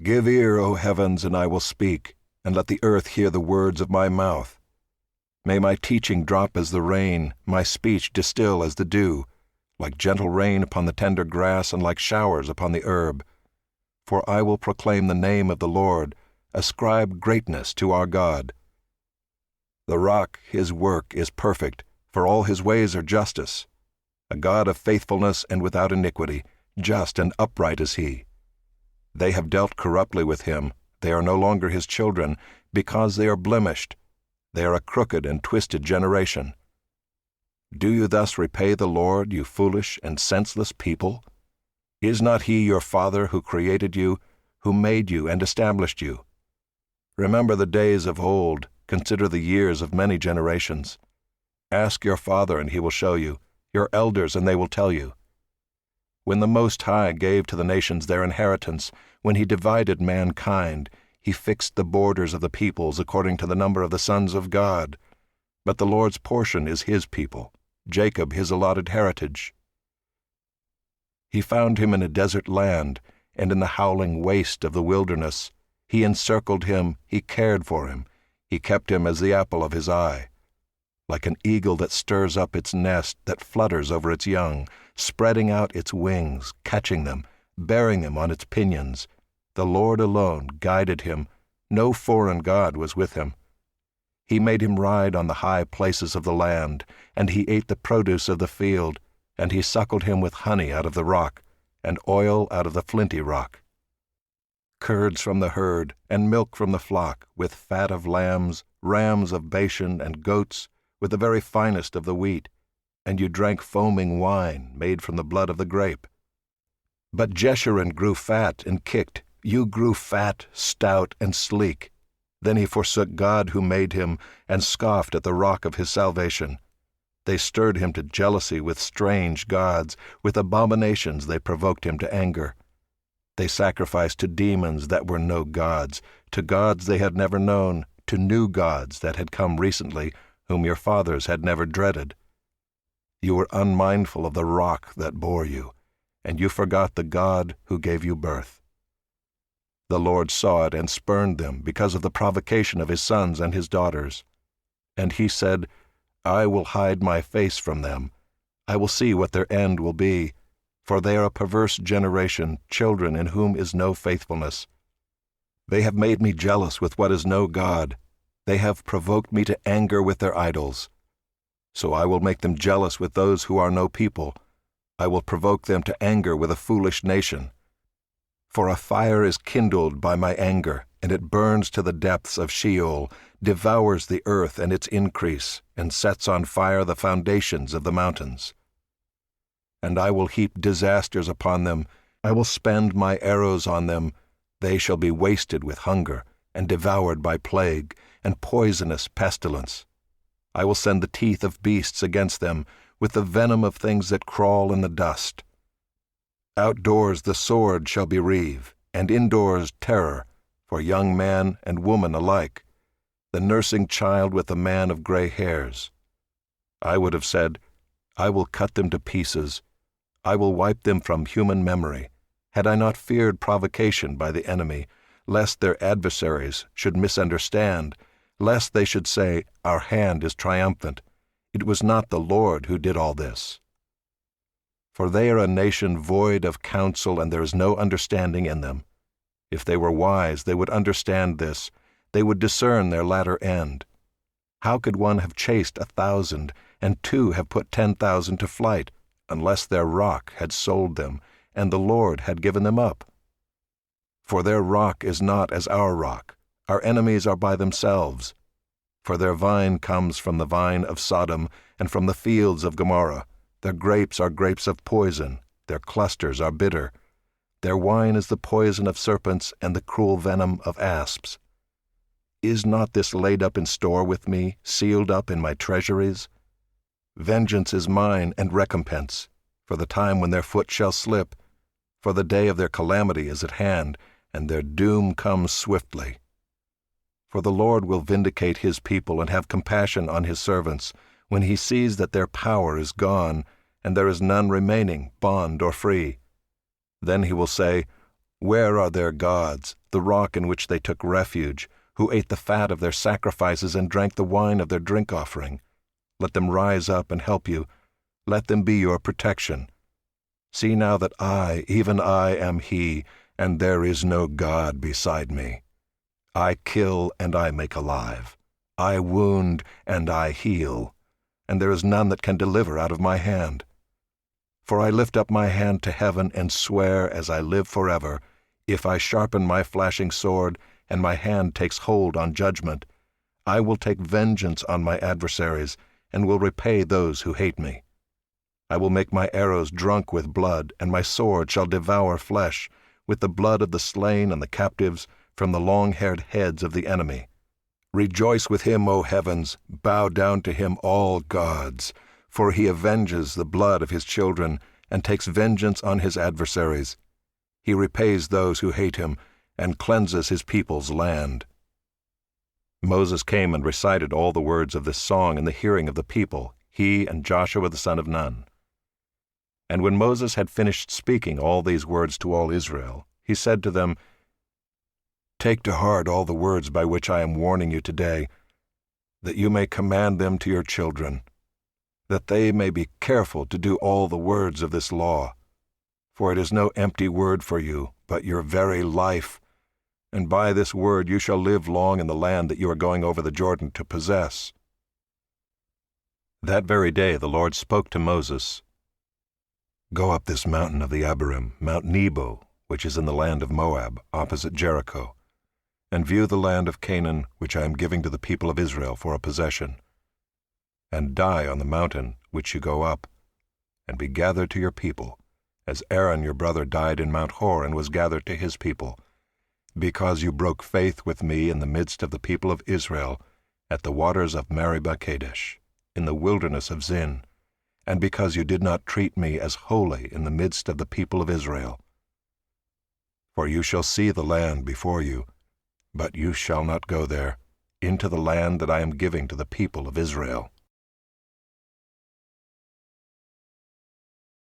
Give ear, O heavens, and I will speak, and let the earth hear the words of my mouth. May my teaching drop as the rain, my speech distill as the dew, like gentle rain upon the tender grass and like showers upon the herb. For I will proclaim the name of the Lord, ascribe greatness to our God. The rock, his work, is perfect, for all his ways are justice. A God of faithfulness and without iniquity, just and upright is he. They have dealt corruptly with him, they are no longer his children, because they are blemished. They are a crooked and twisted generation. Do you thus repay the Lord, you foolish and senseless people? Is not he your Father who created you, who made you and established you? Remember the days of old, consider the years of many generations. Ask your father, and he will show you, your elders, and they will tell you. When the Most High gave to the nations their inheritance, when he divided mankind, he fixed the borders of the peoples according to the number of the sons of God. But the Lord's portion is his people, Jacob his allotted heritage. He found him in a desert land, and in the howling waste of the wilderness. He encircled him, he cared for him, he kept him as the apple of his eye. Like an eagle that stirs up its nest, that flutters over its young, spreading out its wings, catching them, bearing them on its pinions, the Lord alone guided him, no foreign god was with him. He made him ride on the high places of the land, and he ate the produce of the field, and he suckled him with honey out of the rock, and oil out of the flinty rock. Curds from the herd, and milk from the flock, with fat of lambs, rams of Bashan, and goats, with the very finest of the wheat, and you drank foaming wine made from the blood of the grape. But Jeshurun grew fat and kicked, you grew fat, stout, and sleek. Then he forsook God who made him, and scoffed at the rock of his salvation. They stirred him to jealousy with strange gods, with abominations they provoked him to anger. They sacrificed to demons that were no gods, to gods they had never known, to new gods that had come recently, whom your fathers had never dreaded. You were unmindful of the rock that bore you, and you forgot the God who gave you birth. The Lord saw it and spurned them because of the provocation of his sons and his daughters. And he said, I will hide my face from them. I will see what their end will be, for they are a perverse generation, children in whom is no faithfulness. They have made me jealous with what is no God. They have provoked me to anger with their idols. So I will make them jealous with those who are no people. I will provoke them to anger with a foolish nation. For a fire is kindled by my anger, and it burns to the depths of Sheol, devours the earth and its increase, and sets on fire the foundations of the mountains. And I will heap disasters upon them, I will spend my arrows on them. They shall be wasted with hunger, and devoured by plague, and poisonous pestilence. I will send the teeth of beasts against them, with the venom of things that crawl in the dust. Outdoors the sword shall bereave, and indoors terror, for young man and woman alike, the nursing child with the man of gray hairs. I would have said, I will cut them to pieces, I will wipe them from human memory, had I not feared provocation by the enemy, lest their adversaries should misunderstand, lest they should say, Our hand is triumphant. It was not the Lord who did all this. For they are a nation void of counsel, and there is no understanding in them. If they were wise, they would understand this. They would discern their latter end. How could one have chased 1,000, and two have put 10,000 to flight, unless their rock had sold them, and the Lord had given them up? For their rock is not as our rock. Our enemies are by themselves. For their vine comes from the vine of Sodom, and from the fields of Gomorrah. Their grapes are grapes of poison, their clusters are bitter. Their wine is the poison of serpents and the cruel venom of asps. Is not this laid up in store with me, sealed up in my treasuries? Vengeance is mine and recompense, for the time when their foot shall slip, for the day of their calamity is at hand, and their doom comes swiftly. For the Lord will vindicate his people and have compassion on his servants, when he sees that their power is gone, and there is none remaining, bond or free. Then he will say, Where are their gods, the rock in which they took refuge, who ate the fat of their sacrifices and drank the wine of their drink offering? Let them rise up and help you. Let them be your protection. See now that I, even I, am He, and there is no God beside me. I kill and I make alive. I wound and I heal, and there is none that can deliver out of my hand. For I lift up my hand to heaven and swear as I live forever, if I sharpen my flashing sword and my hand takes hold on judgment, I will take vengeance on my adversaries and will repay those who hate me. I will make my arrows drunk with blood, and my sword shall devour flesh, with the blood of the slain and the captives, from the long-haired heads of the enemy. Rejoice with him, O heavens, bow down to him, all gods, for he avenges the blood of his children, and takes vengeance on his adversaries. He repays those who hate him, and cleanses his people's land. Moses came and recited all the words of this song in the hearing of the people, he and Joshua the son of Nun. And when Moses had finished speaking all these words to all Israel, he said to them, Take to heart all the words by which I am warning you today, that you may command them to your children, that they may be careful to do all the words of this law. For it is no empty word for you, but your very life, and by this word you shall live long in the land that you are going over the Jordan to possess. That very day the Lord spoke to Moses, Go up this mountain of the Abarim, Mount Nebo, which is in the land of Moab, opposite Jericho, and view the land of Canaan, which I am giving to the people of Israel for a possession. And die on the mountain which you go up, and be gathered to your people, as Aaron your brother died in Mount Hor and was gathered to his people, because you broke faith with me in the midst of the people of Israel, at the waters of Meribah Kadesh, in the wilderness of Zin, and because you did not treat me as holy in the midst of the people of Israel. For you shall see the land before you, but you shall not go there, into the land that I am giving to the people of Israel.